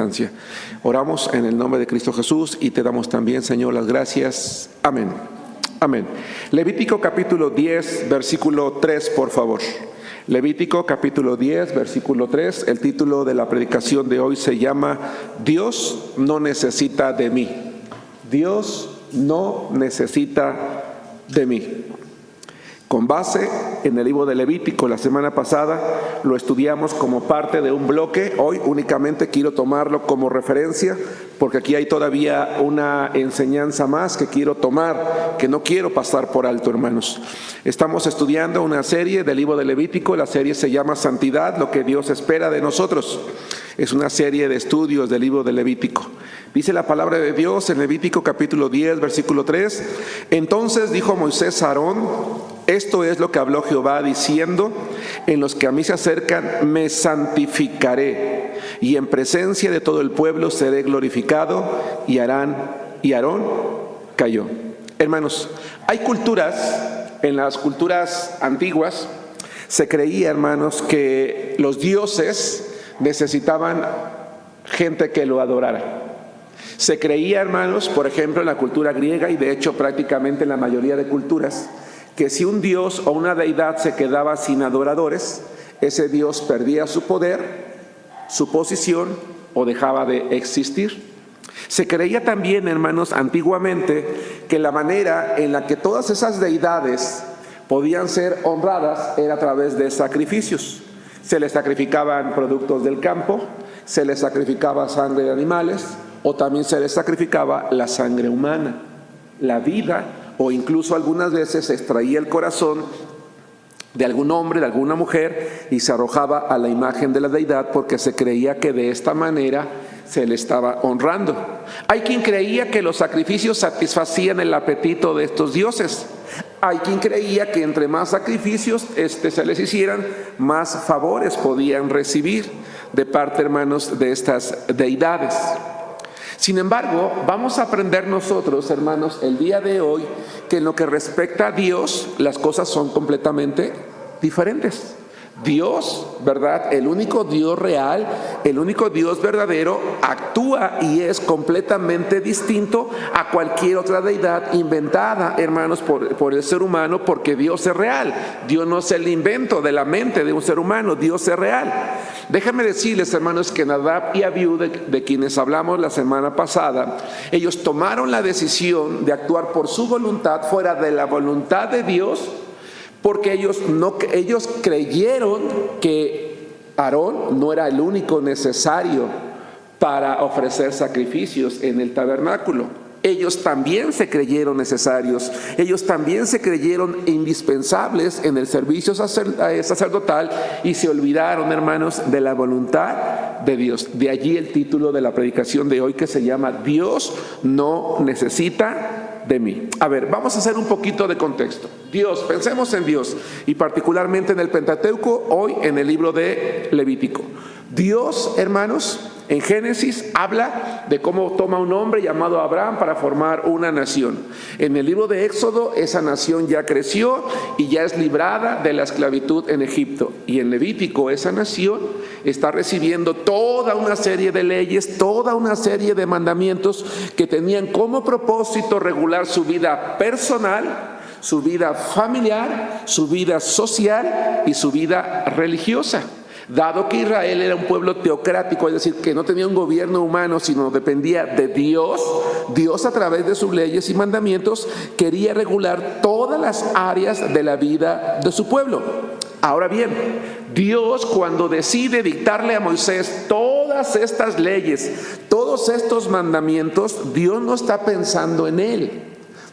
circunstancia. Oramos en el nombre de Cristo Jesús y te damos también, Señor, las gracias. Amén. Amén. Levítico capítulo 10, versículo 3, por favor. Levítico capítulo 10, versículo 3. El título de la predicación de hoy se llama Dios no necesita de mí. Dios no necesita de mí. Con base en el libro de Levítico, la semana pasada lo estudiamos como parte de un bloque. Hoy únicamente quiero tomarlo como referencia porque aquí hay todavía una enseñanza más que quiero tomar, que no quiero pasar por alto, hermanos. Estamos estudiando una serie del libro de Levítico. La serie se llama Santidad, lo que Dios espera de nosotros. Es una serie de estudios del libro de Levítico. Dice la palabra de Dios en Levítico capítulo 10, versículo 3. Entonces dijo Moisés a Aarón: esto es lo que habló Jehová diciendo: en los que a mí se acercan me santificaré, y en presencia de todo el pueblo seré glorificado. Y Aarón cayó. Hermanos, hay culturas, en las culturas antiguas se creía, hermanos, que los dioses necesitaban gente que lo adorara. Se creía, hermanos, por ejemplo en la cultura griega, y de hecho prácticamente en la mayoría de culturas, que si un dios o una deidad se quedaba sin adoradores, ese dios perdía su poder, su posición o dejaba de existir. Se creía también, hermanos, antiguamente, que la manera en la que todas esas deidades podían ser honradas era a través de sacrificios. Se les sacrificaban productos del campo, se les sacrificaba sangre de animales, o también se les sacrificaba la sangre humana, la vida, o incluso algunas veces se extraía el corazón de algún hombre, de alguna mujer, y se arrojaba a la imagen de la deidad porque se creía que de esta manera se le estaba honrando. Hay quien creía que los sacrificios satisfacían el apetito de estos dioses. Hay quien creía que entre más sacrificios se les hicieran, más favores podían recibir de parte, hermanos, de estas deidades. Sin embargo, vamos a aprender nosotros, hermanos, el día de hoy, que en lo que respecta a Dios, las cosas son completamente diferentes. Dios, ¿verdad? El único Dios real, el único Dios verdadero, actúa y es completamente distinto a cualquier otra deidad inventada, hermanos, por el ser humano, porque Dios es real. Dios no es el invento de la mente de un ser humano, Dios es real. Déjame decirles, hermanos, que Nadab y Abiú, de quienes hablamos la semana pasada, ellos tomaron la decisión de actuar por su voluntad fuera de la voluntad de Dios, porque ellos creyeron que Aarón no era el único necesario para ofrecer sacrificios en el tabernáculo. Ellos también se creyeron necesarios, ellos también se creyeron indispensables en el servicio sacerdotal y se olvidaron, hermanos, de la voluntad de Dios. De allí el título de la predicación de hoy, que se llama Dios no necesita de mí. A ver, vamos a hacer un poquito de contexto. Dios, pensemos en Dios y particularmente en el Pentateuco, hoy en el libro de Levítico. Dios, hermanos, en Génesis habla de cómo toma un hombre llamado Abraham para formar una nación. En el libro de Éxodo, esa nación ya creció y ya es librada de la esclavitud en Egipto. Y en Levítico, esa nación está recibiendo toda una serie de leyes, toda una serie de mandamientos que tenían como propósito regular su vida personal, su vida familiar, su vida social y su vida religiosa. Dado que Israel era un pueblo teocrático, es decir, que no tenía un gobierno humano, sino dependía de Dios, Dios a través de sus leyes y mandamientos quería regular todas las áreas de la vida de su pueblo. Ahora bien, Dios, cuando decide dictarle a Moisés todas estas leyes, todos estos mandamientos, Dios no está pensando en él.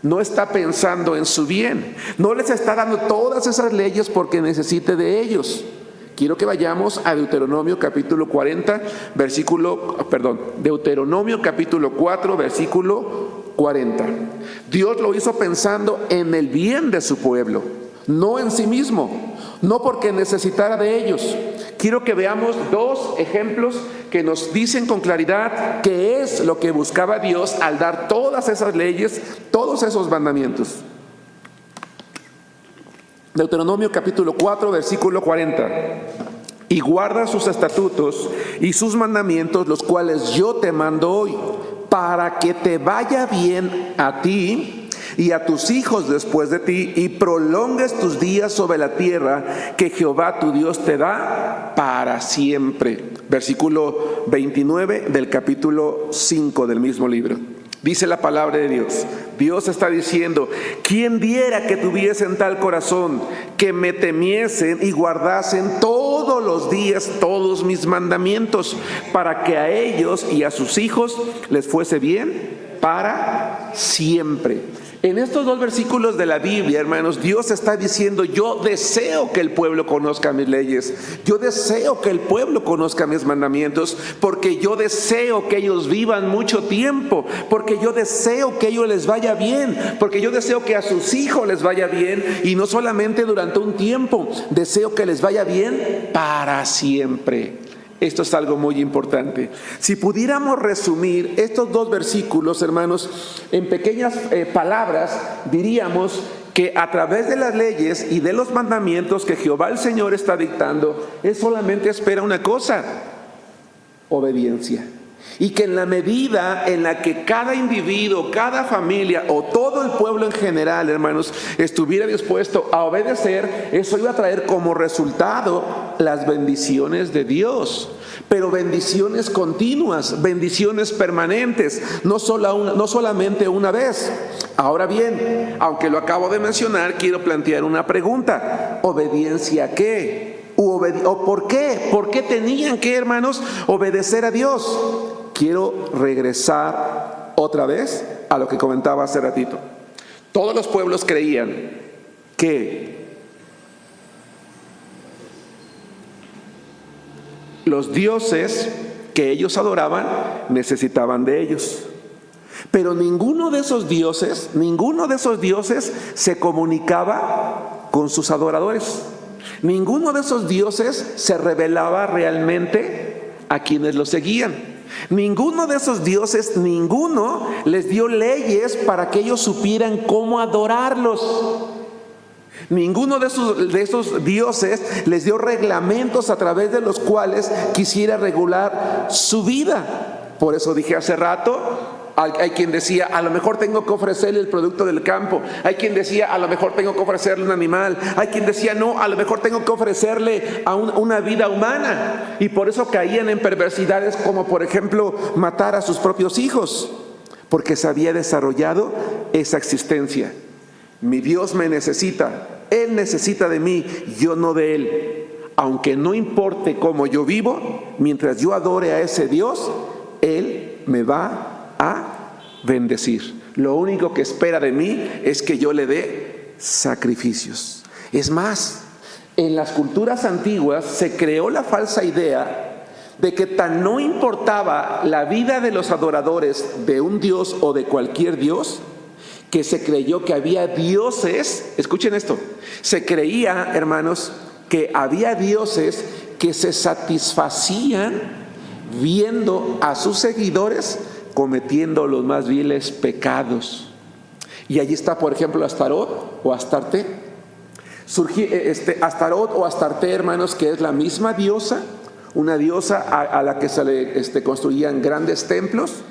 No está pensando en su bien. No les está dando todas esas leyes porque necesite de ellos. Quiero que vayamos a Deuteronomio capítulo 4, versículo 40. Dios lo hizo pensando en el bien de su pueblo, no en sí mismo, no porque necesitara de ellos. Quiero que veamos dos ejemplos que nos dicen con claridad qué es lo que buscaba Dios al dar todas esas leyes, todos esos mandamientos. Deuteronomio capítulo 4, versículo 40. y guarda sus estatutos y sus mandamientos, los cuales yo te mando hoy, para que te vaya bien a ti y a tus hijos después de ti, y prolongues tus días sobre la tierra que Jehová tu Dios te da para siempre. Versículo 29 del capítulo 5 del mismo libro. Dice la palabra de Dios. Dios está diciendo: ¿quién diera que tuviesen tal corazón, que me temiesen y guardasen todos los días todos mis mandamientos, para que a ellos y a sus hijos les fuese bien para siempre? En estos dos versículos de la Biblia, hermanos, Dios está diciendo: yo deseo que el pueblo conozca mis leyes, yo deseo que el pueblo conozca mis mandamientos, porque yo deseo que ellos vivan mucho tiempo, porque yo deseo que a ellos les vaya bien, porque yo deseo que a sus hijos les vaya bien, y no solamente durante un tiempo, deseo que les vaya bien para siempre. Esto es algo muy importante. Si pudiéramos resumir estos dos versículos, hermanos, en pequeñas palabras, diríamos que a través de las leyes y de los mandamientos que Jehová el Señor está dictando, Él solamente espera una cosa: obediencia. Y que en la medida en la que cada individuo, cada familia o todo el pueblo en general, hermanos, estuviera dispuesto a obedecer, eso iba a traer como resultado las bendiciones de Dios. Pero bendiciones continuas, bendiciones permanentes, no solamente una vez. Ahora bien, aunque lo acabo de mencionar, quiero plantear una pregunta: ¿obediencia a qué? ¿O por qué? ¿Por qué tenían que, hermanos, obedecer a Dios? Quiero regresar otra vez a lo que comentaba hace ratito. Todos los pueblos creían que los dioses que ellos adoraban necesitaban de ellos. Pero ninguno de esos dioses se comunicaba con sus adoradores. Ninguno de esos dioses se revelaba realmente a quienes los seguían. Ninguno de esos dioses, ninguno les dio leyes para que ellos supieran cómo adorarlos. Ninguno de esos dioses les dio reglamentos a través de los cuales quisiera regular su vida. Por eso dije hace rato, hay quien decía: a lo mejor tengo que ofrecerle el producto del campo. Hay quien decía: a lo mejor tengo que ofrecerle un animal. Hay quien decía: no, a lo mejor tengo que ofrecerle a una vida humana. Y por eso caían en perversidades como, por ejemplo, matar a sus propios hijos, porque se había desarrollado esa existencia. Mi Dios me necesita, Él necesita de mí, yo no de Él. Aunque no importe cómo yo vivo, mientras yo adore a ese Dios, Él me va a bendecir. Lo único que espera de mí es que yo le dé sacrificios. Es más, en las culturas antiguas se creó la falsa idea de que tan no importaba la vida de los adoradores de un dios o de cualquier dios, que se creyó que había dioses. Escuchen esto: se creía, hermanos, que había dioses que se satisfacían viendo a sus seguidores cometiendo los más viles pecados. Y allí está, por ejemplo, Astarot o Astarte. Astarot o Astarte, hermanos, que es la misma diosa, una diosa a la que se le construían grandes templos,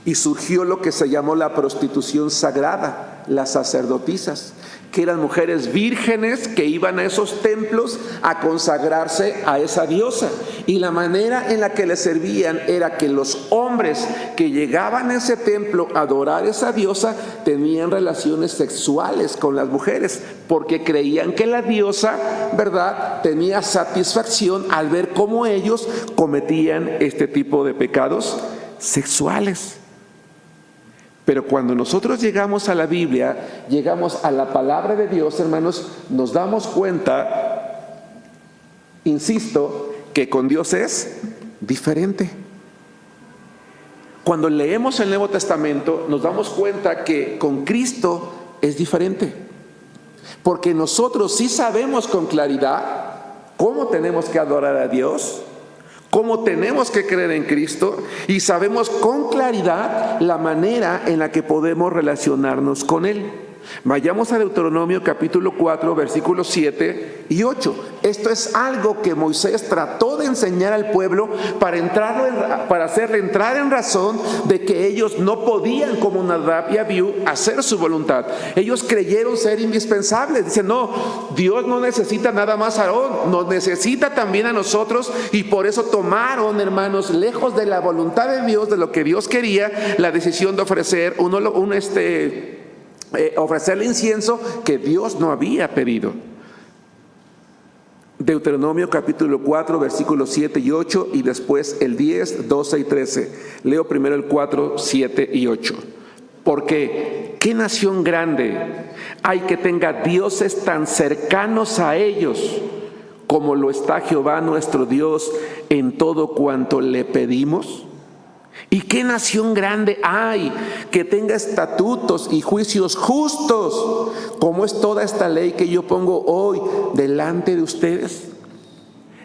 y surgió lo que se llamó la prostitución sagrada, las sacerdotisas, que eran mujeres vírgenes que iban a esos templos a consagrarse a esa diosa. Y la manera en la que le servían era que los hombres que llegaban a ese templo a adorar a esa diosa tenían relaciones sexuales con las mujeres, porque creían que la diosa, ¿verdad?, tenía satisfacción al ver cómo ellos cometían este tipo de pecados sexuales. Pero cuando nosotros llegamos a la Biblia, llegamos a la palabra de Dios, hermanos, nos damos cuenta, insisto, que con Dios es diferente. Cuando leemos el Nuevo Testamento, nos damos cuenta que con Cristo es diferente. Porque nosotros sí sabemos con claridad cómo tenemos que adorar a Dios, cómo tenemos que creer en Cristo, y sabemos con claridad la manera en la que podemos relacionarnos con Él. Vayamos a Deuteronomio capítulo 4, versículos 7 y 8. Esto es algo que Moisés trató de enseñar al pueblo para hacerle entrar en razón de que ellos no podían, como Nadab y Abiú, hacer su voluntad. Ellos creyeron ser indispensables. Dicen, no, Dios no necesita nada más a Aarón, nos necesita también a nosotros, y por eso tomaron, hermanos, lejos de la voluntad de Dios, de lo que Dios quería, la decisión de ofrecer ofrecerle incienso que Dios no había pedido. Deuteronomio capítulo 4, versículos 7 y 8, y después el 10, 12 y 13. Leo primero el 4, 7 y 8. Porque ¿qué nación grande hay que tenga dioses tan cercanos a ellos como lo está Jehová nuestro Dios en todo cuanto le pedimos? ¿Y qué nación grande hay que tenga estatutos y juicios justos, como es toda esta ley que yo pongo hoy delante de ustedes?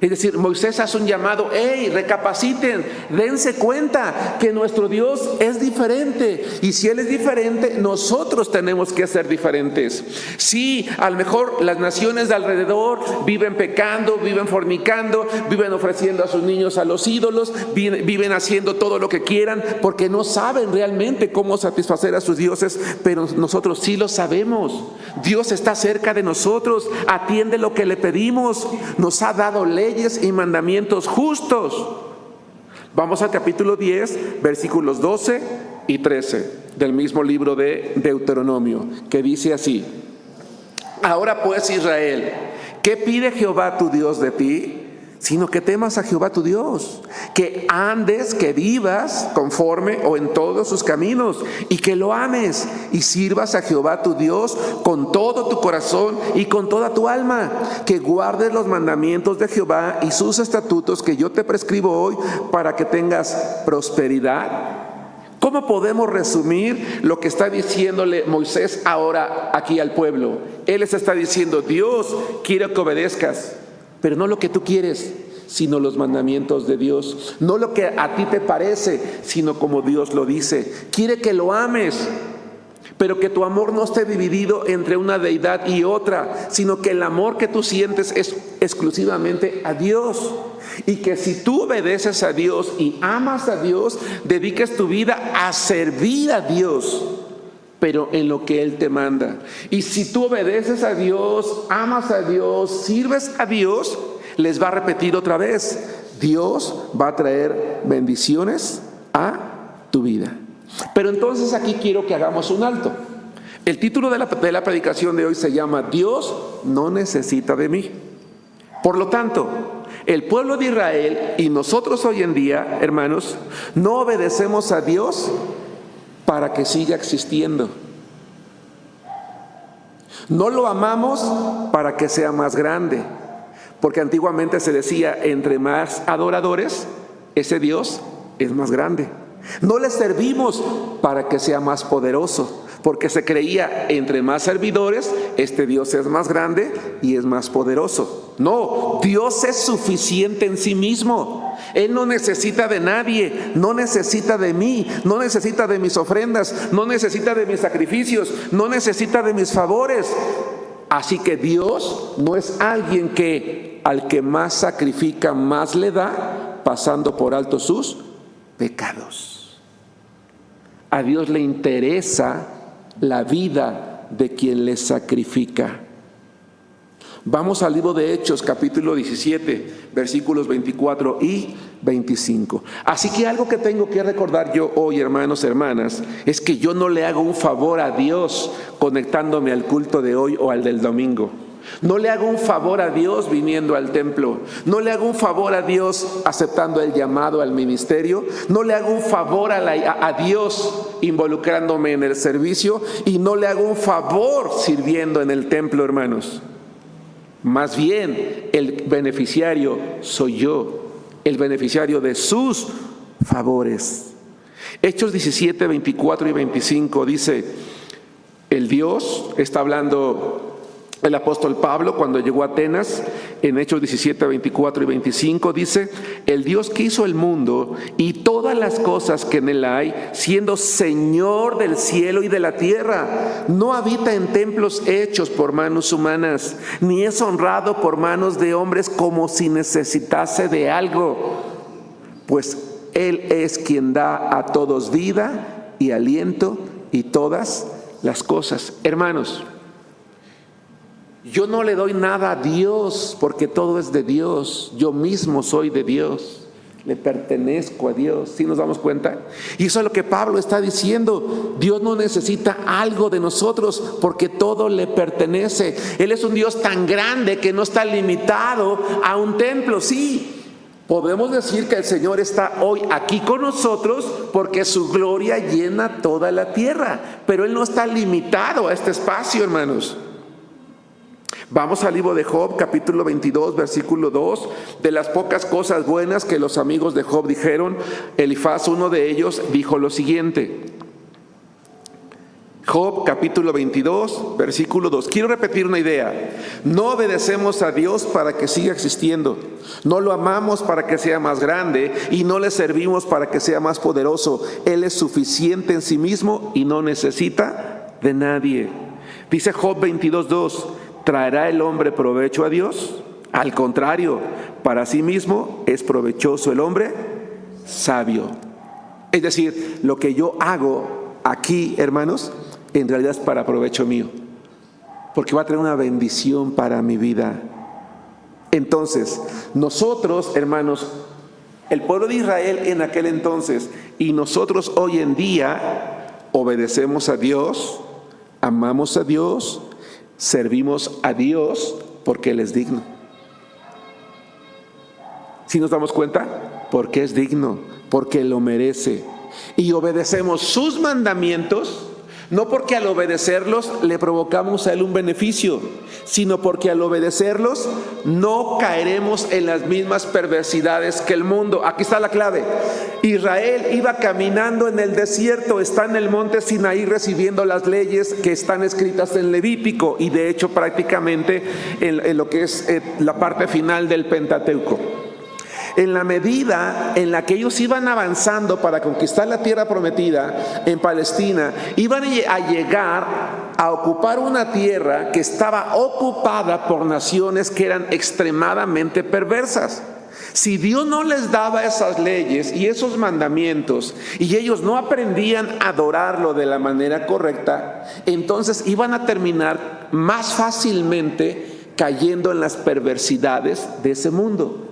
Es decir, Moisés hace un llamado: ¡hey, recapaciten! Dense cuenta que nuestro Dios es diferente. Y si Él es diferente, nosotros tenemos que ser diferentes. Sí, a lo mejor las naciones de alrededor viven pecando, viven fornicando, viven ofreciendo a sus niños a los ídolos, viven haciendo todo lo que quieran porque no saben realmente cómo satisfacer a sus dioses, pero nosotros sí lo sabemos. Dios está cerca de nosotros, atiende lo que le pedimos, nos ha dado leyes y mandamientos justos. Vamos al capítulo 10, versículos 12 y 13 del mismo libro de Deuteronomio, que dice así: ahora pues, Israel, ¿qué pide Jehová tu Dios de ti? Sino que temas a Jehová tu Dios, que andes, que vivas conforme o en todos sus caminos, y que lo ames y sirvas a Jehová tu Dios con todo tu corazón y con toda tu alma, que guardes los mandamientos de Jehová y sus estatutos que yo te prescribo hoy, para que tengas prosperidad. ¿Cómo podemos resumir lo que está diciéndole Moisés ahora aquí al pueblo? Él les está diciendo: Dios quiere que obedezcas, pero no lo que tú quieres, sino los mandamientos de Dios. No lo que a ti te parece, sino como Dios lo dice. Quiere que lo ames, pero que tu amor no esté dividido entre una deidad y otra, sino que el amor que tú sientes es exclusivamente a Dios. Y que si tú obedeces a Dios y amas a Dios, dediques tu vida a servir a Dios, pero en lo que Él te manda. Y si tú obedeces a Dios, amas a Dios, sirves a Dios, les va a repetir otra vez: Dios va a traer bendiciones a tu vida. Pero entonces aquí quiero que hagamos un alto. El título de la predicación de hoy se llama: Dios no necesita de mí. Por lo tanto, el pueblo de Israel y nosotros hoy en día, hermanos, no obedecemos a Dios para que siga existiendo. No lo amamos para que sea más grande, porque antiguamente se decía: entre más adoradores, ese Dios es más grande. No le servimos para que sea más poderoso, porque se creía: entre más servidores, este Dios es más grande y es más poderoso. No, Dios es suficiente en sí mismo. Él no necesita de nadie, no necesita de mí, no necesita de mis ofrendas, no necesita de mis sacrificios, no necesita de mis favores. Así que Dios no es alguien que al que más sacrifica, más le da, pasando por alto sus pecados. A Dios le interesa la vida de quien le sacrifica. Vamos al libro de Hechos, capítulo 17, versículos 24 y 25. Así que algo que tengo que recordar yo hoy, hermanos, hermanas, es que yo no le hago un favor a Dios conectándome al culto de hoy o al del domingo. No le hago un favor a Dios viniendo al templo. No le hago un favor a Dios aceptando el llamado al ministerio. No le hago un favor a Dios involucrándome en el servicio. Y no le hago un favor sirviendo en el templo, hermanos. Más bien, el beneficiario soy yo, el beneficiario de sus favores. Hechos 17, 24 y 25 dice: el Dios, está hablando El apóstol Pablo, cuando llegó a Atenas, en Hechos 17, 24 y 25, dice: el Dios que hizo el mundo y todas las cosas que en él hay, siendo Señor del cielo y de la tierra, no habita en templos hechos por manos humanas, ni es honrado por manos de hombres como si necesitase de algo, pues Él es quien da a todos vida y aliento y todas las cosas. Hermanos, yo no le doy nada a Dios porque todo es de Dios. Yo mismo soy de Dios. Le pertenezco a Dios. ¿Sí nos damos cuenta? Y eso es lo que Pablo está diciendo. Dios no necesita algo de nosotros porque todo le pertenece. Él es un Dios tan grande que no está limitado a un templo. Sí, podemos decir que el Señor está hoy aquí con nosotros porque su gloria llena toda la tierra. Pero Él no está limitado a este espacio, hermanos. Vamos al libro de Job, capítulo 22, versículo 2. De las pocas cosas buenas que los amigos de Job dijeron, Elifaz, uno de ellos, dijo lo siguiente. Job, capítulo 22, versículo 2. Quiero repetir una idea. No obedecemos a Dios para que siga existiendo. No lo amamos para que sea más grande y no le servimos para que sea más poderoso. Él es suficiente en sí mismo y no necesita de nadie. Dice Job 22, 2. ¿Traerá el hombre provecho a Dios? Al contrario, para sí mismo es provechoso el hombre sabio. Es decir, lo que yo hago aquí, hermanos, en realidad es para provecho mío, porque va a traer una bendición para mi vida. Entonces, nosotros, hermanos, el pueblo de Israel en aquel entonces y nosotros hoy en día obedecemos a Dios, amamos a Dios, servimos a Dios porque Él es digno. ¿Sí nos damos cuenta? Porque es digno, porque lo merece. Y obedecemos sus mandamientos, no porque al obedecerlos le provocamos a Él un beneficio, sino porque al obedecerlos no caeremos en las mismas perversidades que el mundo. Aquí está la clave. Israel iba caminando en el desierto, está en el monte Sinaí recibiendo las leyes que están escritas en Levítico y de hecho prácticamente en lo que es la parte final del Pentateuco. En la medida en la que ellos iban avanzando para conquistar la tierra prometida en Palestina, iban a llegar a ocupar una tierra que estaba ocupada por naciones que eran extremadamente perversas. Si Dios no les daba esas leyes y esos mandamientos y ellos no aprendían a adorarlo de la manera correcta, entonces iban a terminar más fácilmente cayendo en las perversidades de ese mundo.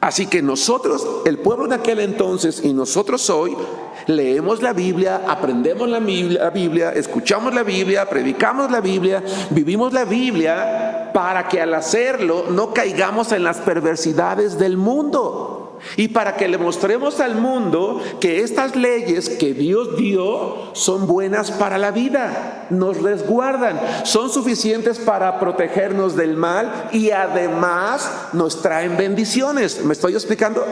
Así que nosotros, el pueblo de aquel entonces y nosotros hoy, leemos la Biblia, aprendemos la Biblia, escuchamos la Biblia, predicamos la Biblia, vivimos la Biblia para que al hacerlo no caigamos en las perversidades del mundo. Y para que le mostremos al mundo que estas leyes que Dios dio son buenas para la vida, nos resguardan, son suficientes para protegernos del mal y además nos traen bendiciones. ¿Me estoy explicando?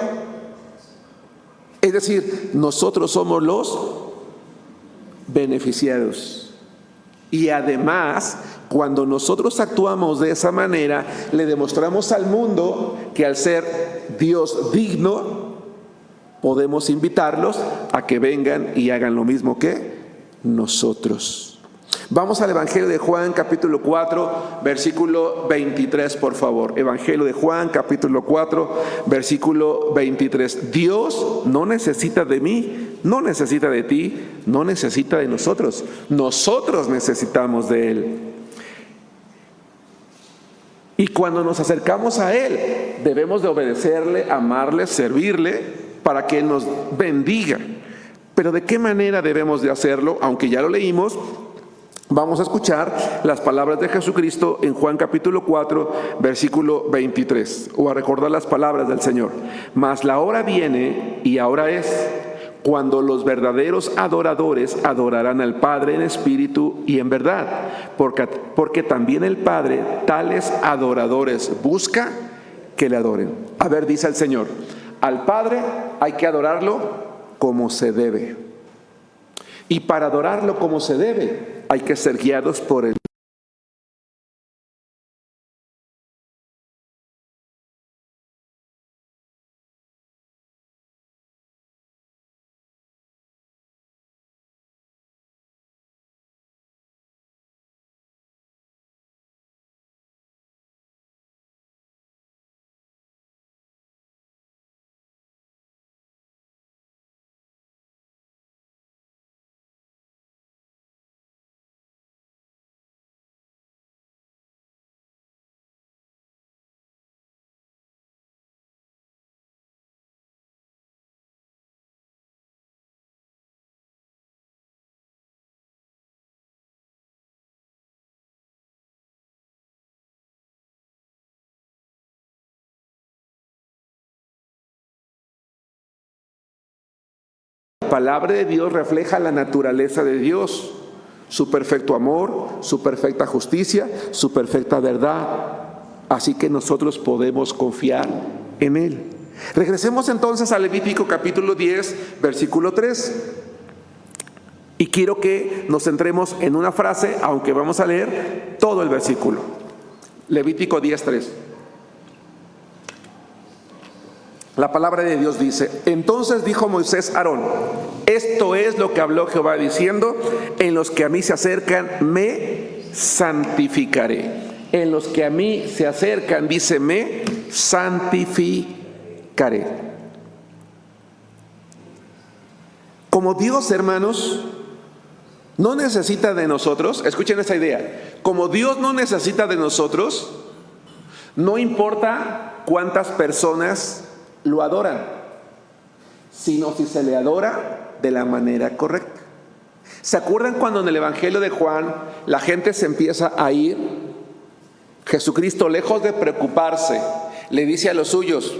Es decir, nosotros somos los beneficiados. Y además, cuando nosotros actuamos de esa manera, le demostramos al mundo que al ser Dios digno, podemos invitarlos a que vengan y hagan lo mismo que nosotros. Vamos al Evangelio de Juan, capítulo 4, versículo 23, por favor. Evangelio de Juan, capítulo 4, versículo 23. Dios no necesita de mí, no necesita de ti, no necesita de nosotros. Nosotros necesitamos de Él. Y cuando nos acercamos a Él, debemos de obedecerle, amarle, servirle, para que Él nos bendiga. Pero ¿de qué manera debemos de hacerlo? Aunque ya lo leímos, vamos a escuchar las palabras de Jesucristo en Juan capítulo 4, versículo 23, o a recordar las palabras del Señor. Mas la hora viene, y ahora es, cuando los verdaderos adoradores adorarán al Padre en espíritu y en verdad, porque también el Padre tales adoradores busca que le adoren. A ver, dice el Señor, al Padre hay que adorarlo como se debe. Y para adorarlo como se debe, hay que ser guiados por Él. palabra de Dios refleja la naturaleza de Dios, su perfecto amor, su perfecta justicia, su perfecta verdad. Así que nosotros podemos confiar en Él. Regresemos entonces a Levítico capítulo 10, versículo 3. Y quiero que nos centremos en una frase, aunque vamos a leer todo el versículo. Levítico 10, 3. La palabra de Dios dice: entonces dijo Moisés a Aarón: esto es lo que habló Jehová diciendo, en los que a mí se acercan me santificaré. En los que a mí se acercan, dice, me santificaré. Como Dios, hermanos, no necesita de nosotros, escuchen esta idea, como Dios no necesita de nosotros, no importa cuántas personas lo adoran, sino si se le adora de la manera correcta. ¿Se acuerdan cuando en el Evangelio de Juan la gente se empieza a ir? Jesucristo, lejos de preocuparse, le dice a los suyos: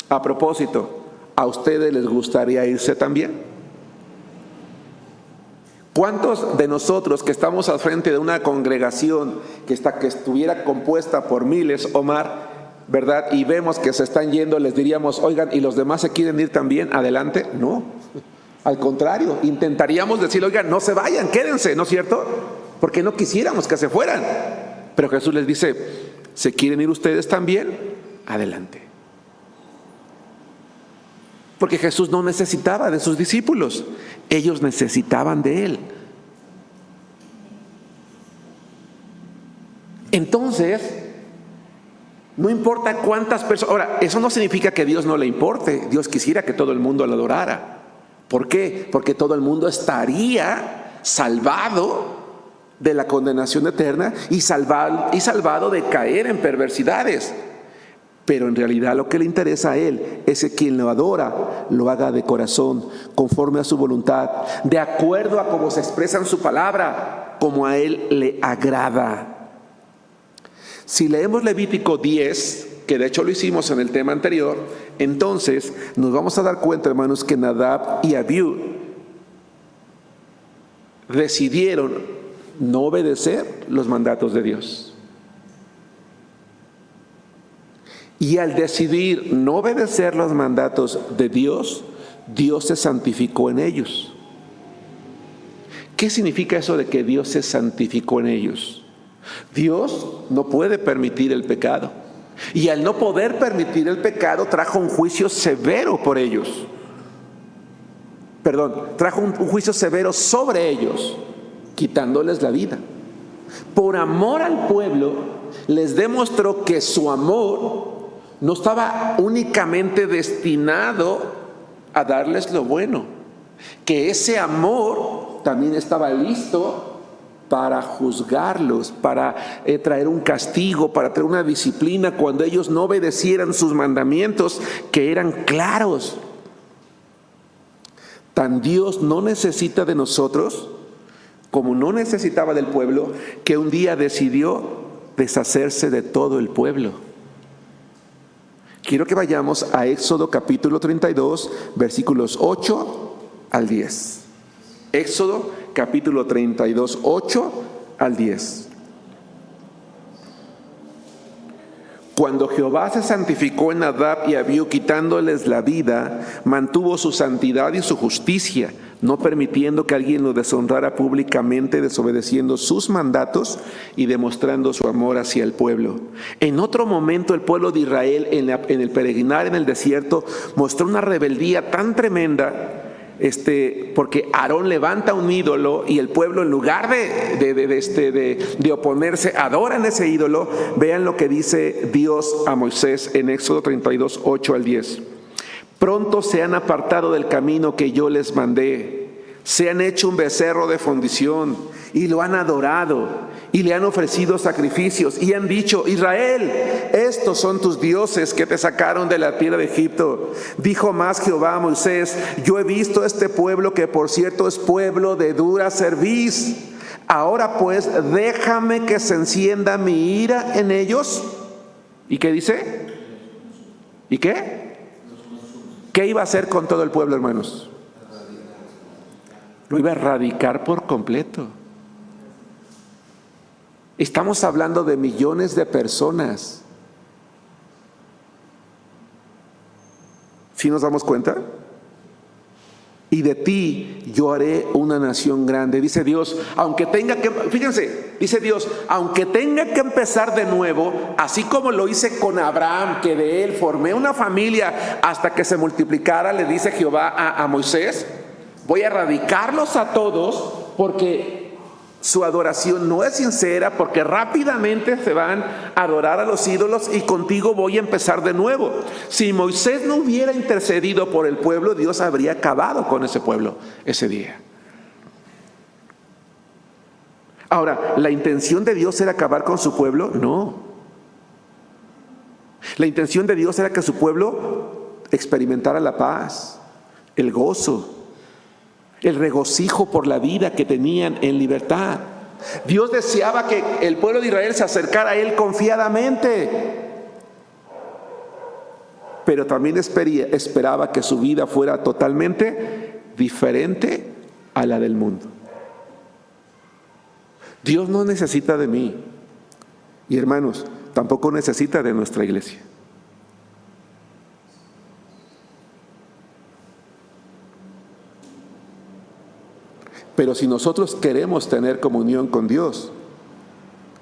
a propósito, ¿a ustedes les gustaría irse también? ¿Cuántos de nosotros que estamos al frente de una congregación que estuviera compuesta por miles o más, ¿verdad? Y vemos que se están yendo, les diríamos: oigan, ¿y los demás se quieren ir también? Adelante. No, al contrario, intentaríamos decir: oigan, no se vayan, quédense, ¿no es cierto? Porque no quisiéramos que se fueran. Pero Jesús les dice: ¿se quieren ir ustedes también? Adelante. Porque Jesús no necesitaba de sus discípulos, ellos necesitaban de Él. Entonces, no importa cuántas personas. Ahora, eso no significa que a Dios no le importe. Dios quisiera que todo el mundo lo adorara. ¿Por qué? Porque todo el mundo estaría salvado de la condenación eterna y salvado de caer en perversidades. Pero en realidad lo que le interesa a Él es que quien lo adora lo haga de corazón, conforme a su voluntad, de acuerdo a cómo se expresa en su palabra, como a Él le agrada. Si leemos Levítico 10, que de hecho lo hicimos en el tema anterior, entonces nos vamos a dar cuenta, hermanos, que Nadab y Abiú decidieron no obedecer los mandatos de Dios. Y al decidir no obedecer los mandatos de Dios, Dios se santificó en ellos. ¿Qué significa eso de que Dios se santificó en ellos? Dios no puede permitir el pecado. Y al no poder permitir el pecado, trajo un juicio severo por ellos. Trajo un juicio severo sobre ellos, quitándoles la vida. Por amor al pueblo, les demostró que su amor no estaba únicamente destinado a darles lo bueno, que ese amor también estaba listo para juzgarlos, para traer un castigo, para traer una disciplina cuando ellos no obedecieran sus mandamientos, que eran claros. Tan Dios no necesita de nosotros como no necesitaba del pueblo, que un día decidió deshacerse de todo el pueblo. Quiero que vayamos a Éxodo capítulo 32, versículos 8 al 10. Éxodo capítulo 32, 8 al 10. Cuando Jehová se santificó en Nadab y Abiú, quitándoles la vida, mantuvo su santidad y su justicia, no permitiendo que alguien lo deshonrara públicamente, desobedeciendo sus mandatos y demostrando su amor hacia el pueblo. En otro momento, el pueblo de Israel, en el peregrinar en el desierto, mostró una rebeldía tan tremenda, porque Aarón levanta un ídolo y el pueblo, en lugar de oponerse, adoran ese ídolo. Vean lo que dice Dios a Moisés en Éxodo 32, 8 al 10. Pronto se han apartado del camino que yo les mandé, se han hecho un becerro de fundición y lo han adorado y le han ofrecido sacrificios y han dicho: Israel, estos son tus dioses que te sacaron de la tierra de Egipto. Dijo más Jehová a Moisés: yo he visto este pueblo, que por cierto es pueblo de dura cerviz. Ahora pues déjame que se encienda mi ira en ellos. ¿Y qué dice? ¿Y qué? ¿Qué iba a hacer con todo el pueblo, hermanos? lo iba a erradicar por completo. Estamos hablando de millones de personas. ¿Sí nos damos cuenta? Y de ti yo haré una nación grande. Dice Dios, aunque tenga que, fíjense, dice Dios, aunque tenga que empezar de nuevo, así como lo hice con Abraham, que de él formé una familia hasta que se multiplicara, le dice Jehová a Moisés, voy a erradicarlos a todos porque su adoración no es sincera, porque rápidamente se van a adorar a los ídolos y contigo voy a empezar de nuevo. Si Moisés no hubiera intercedido por el pueblo, Dios habría acabado con ese pueblo ese día. Ahora, ¿la intención de Dios era acabar con su pueblo? No. La intención de Dios era que su pueblo experimentara la paz, el gozo, el regocijo por la vida que tenían en libertad. Dios deseaba que el pueblo de Israel se acercara a Él confiadamente, pero también esperaba que su vida fuera totalmente diferente a la del mundo. Dios no necesita de mí, y hermanos, tampoco necesita de nuestra iglesia. Pero si nosotros queremos tener comunión con Dios,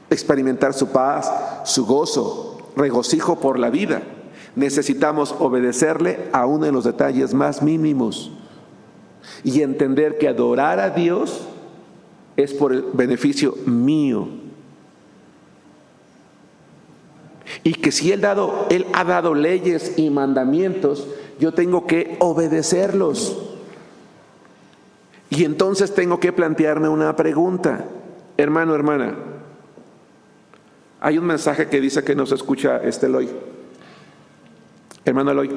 experimentar su paz, su gozo, regocijo por la vida, necesitamos obedecerle aún en los detalles más mínimos y entender que adorar a Dios es por el beneficio mío. Y que si Él ha dado leyes y mandamientos, yo tengo que obedecerlos. Y entonces tengo que plantearme una pregunta. Hermano, hermana, hay un mensaje que dice que no se escucha Eloy. Hermano Eloy,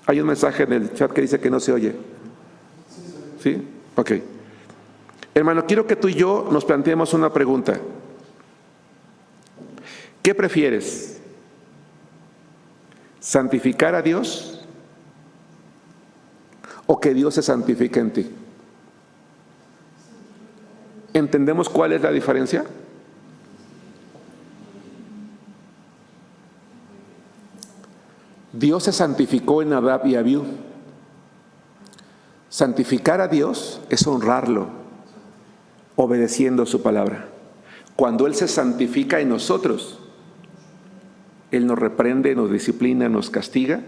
hay un mensaje en el chat que dice que no se oye. ¿Sí? Ok. Hermano, quiero que tú y yo nos planteemos una pregunta. ¿Qué prefieres? ¿Santificar a Dios o que Dios se santifique en ti? ¿Entendemos cuál es la diferencia? Dios se santificó en Nadab y Abiú. Santificar a Dios es honrarlo, obedeciendo su palabra. Cuando Él se santifica en nosotros, Él nos reprende, nos disciplina, nos castiga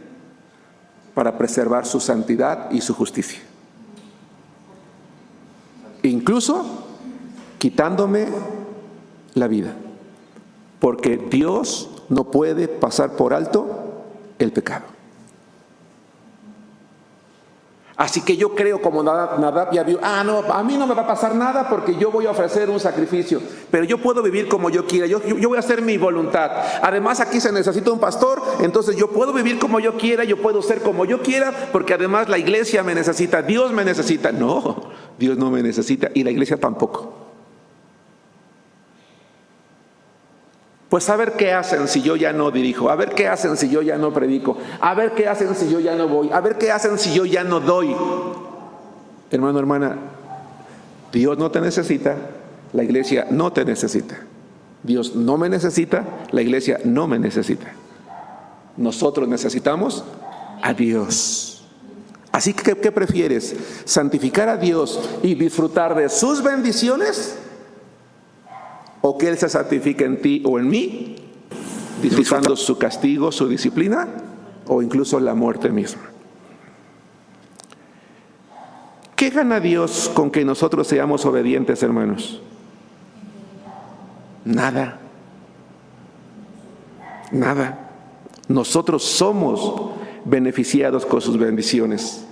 para preservar su santidad y su justicia. Incluso quitándome la vida, porque Dios no puede pasar por alto el pecado. Así que yo creo como Nadab y Abiú, no, a mí no me va a pasar nada porque yo voy a ofrecer un sacrificio, pero yo puedo vivir como yo quiera, yo voy a hacer mi voluntad. Además aquí se necesita un pastor, entonces yo puedo vivir como yo quiera, yo puedo ser como yo quiera, porque además la iglesia me necesita, Dios me necesita. No, Dios no me necesita y la iglesia tampoco. Pues a ver qué hacen si yo ya no dirijo, a ver qué hacen si yo ya no predico, a ver qué hacen si yo ya no voy, a ver qué hacen si yo ya no doy. Hermano, hermana, Dios no te necesita, la iglesia no te necesita. Dios no me necesita, la iglesia no me necesita. Nosotros necesitamos a Dios. Así que, ¿qué prefieres? ¿Santificar a Dios y disfrutar de sus bendiciones? ¿O que Él se santifique en ti o en mí, disfrutando su castigo, su disciplina, o incluso la muerte misma? ¿Qué gana Dios con que nosotros seamos obedientes, hermanos? Nada. Nada. Nosotros somos beneficiados con sus bendiciones.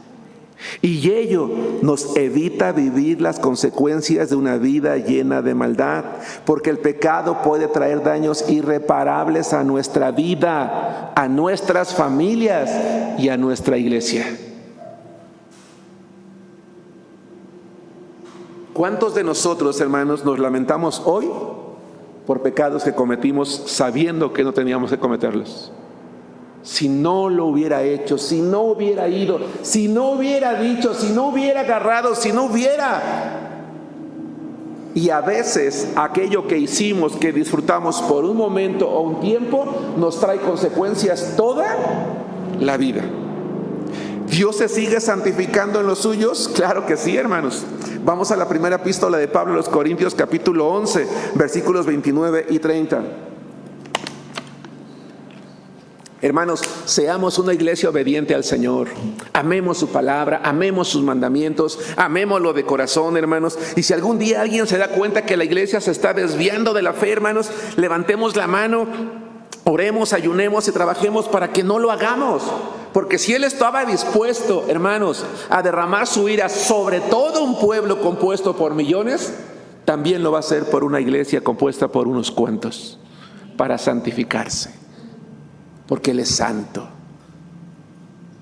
Y ello nos evita vivir las consecuencias de una vida llena de maldad, porque el pecado puede traer daños irreparables a nuestra vida, a nuestras familias y a nuestra iglesia. ¿Cuántos de nosotros, hermanos, nos lamentamos hoy por pecados que cometimos sabiendo que no teníamos que cometerlos? si no lo hubiera hecho, si no hubiera ido, si no hubiera dicho, si no hubiera agarrado, si no hubiera. Y a veces aquello que hicimos, que disfrutamos por un momento o un tiempo, nos trae consecuencias toda la vida. ¿Dios se sigue santificando en los suyos? Claro que sí, hermanos. Vamos a la primera epístola de Pablo a los Corintios, capítulo 11, versículos 29 y 30. Hermanos, seamos una iglesia obediente al Señor. Amemos su palabra, amemos sus mandamientos, amémoslo de corazón, hermanos. Y si algún día alguien se da cuenta que la iglesia se está desviando de la fe, hermanos, levantemos la mano, oremos, ayunemos y trabajemos para que no lo hagamos. Porque si Él estaba dispuesto, hermanos, a derramar su ira sobre todo un pueblo compuesto por millones, también lo va a hacer por una iglesia compuesta por unos cuantos, para santificarse. Porque Él es santo.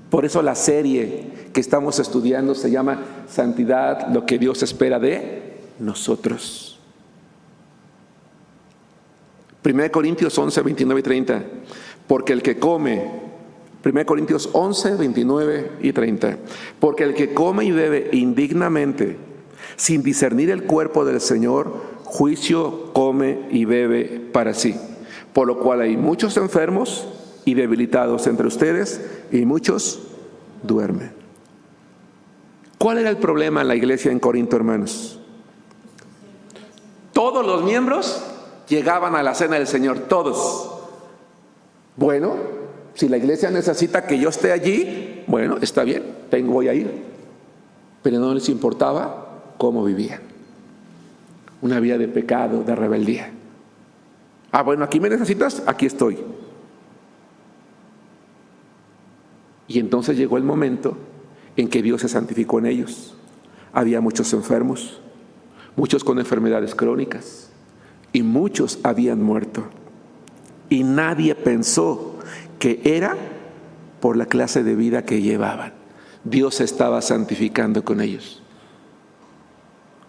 Por eso la serie que estamos estudiando se llama Santidad, lo que Dios espera de nosotros. 1 Corintios 11, 29 y 30. Porque el que come, 1 Corintios 11, 29 y 30. Porque el que come y bebe indignamente, sin discernir el cuerpo del Señor, juicio come y bebe para sí. Por lo cual hay muchos enfermos y debilitados entre ustedes, y muchos duermen. ¿Cuál era el problema en la iglesia en Corinto, hermanos? Todos los miembros llegaban a la cena del Señor, todos. Bueno, si la iglesia necesita que yo esté allí, bueno, está bien, voy a ir. Pero no les importaba cómo vivían. Una vida de pecado, de rebeldía. Bueno, aquí me necesitas, aquí estoy. Y entonces llegó el momento en que Dios se santificó en ellos. Había muchos enfermos, muchos con enfermedades crónicas, y muchos habían muerto. Y nadie pensó que era por la clase de vida que llevaban. Dios se estaba santificando con ellos.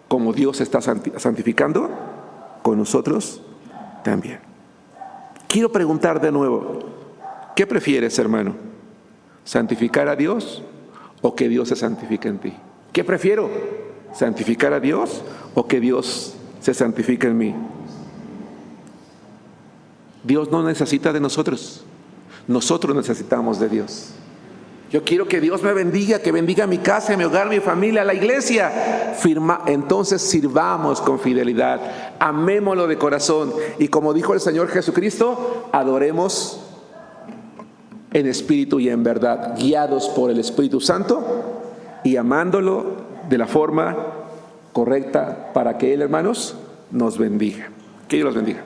Como Dios se está santificando con nosotros también. Quiero preguntar de nuevo, ¿qué prefieres, hermano? ¿Santificar a Dios o que Dios se santifique en ti? ¿Qué prefiero? ¿Santificar a Dios o que Dios se santifique en mí? Dios no necesita de nosotros. Nosotros necesitamos de Dios. Yo quiero que Dios me bendiga, que bendiga mi casa, mi hogar, mi familia, la iglesia. Entonces sirvamos con fidelidad, amémoslo de corazón. Y como dijo el Señor Jesucristo, adoremos en espíritu y en verdad, guiados por el Espíritu Santo y amándolo de la forma correcta para que Él, hermanos, nos bendiga. Que Dios los bendiga.